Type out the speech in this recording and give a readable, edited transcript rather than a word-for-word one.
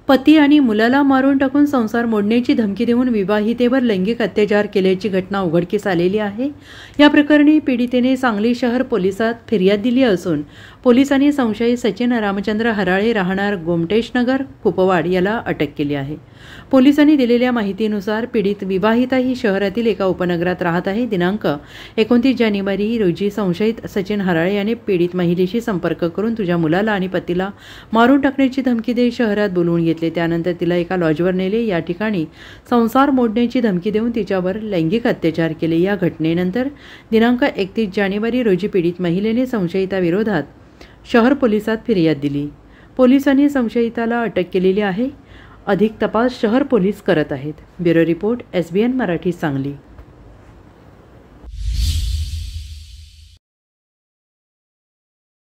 पती आणि मुलाला मारून टाकून संसार मोडण्याची धमकी देऊन विवाहितेवर लैंगिक अत्याचार केल्याची घटना उघडकीस आलेली आहे। या प्रकरणी पीडितेने सांगली शहर पोलिसात फिर्याद दिली असून पोलिसांनी संशयित सचिन रामचंद्र हराळे राहणार गोमटेश नगर कुपवाड याला अटक केली आहे। पोलिसांनी दिलेल्या माहितीनुसार पीडित विवाहिता ही शहरातील एका उपनगरात राहत आहे। दिनांक 29 जानेवारी रोजी संशयित सचिन हराळे याने पीडित महिलेशी संपर्क करून तुझ्या मुलाला आणि पतीला मारून टाकण्याची धमकी देत शहरात बोलवून घेतले। त्यानंतर तिला एका लॉजवर नेले। या ठिकाणी संसार मोडण्याची धमकी देऊन तिच्यावर लैंगिक अत्याचार केले। या घटनेनंतर दिनांक 31 जानेवारी रोजी पीडित महिलेने संशयिताविरोधात शहर पोलिसात फिर्याद दिली। पोलिसांनी संशयिताला अटक केलेली आहे। अधिक तपास शहर पोलीस करत आहेत। Bureau report SBN Marathi Sangli.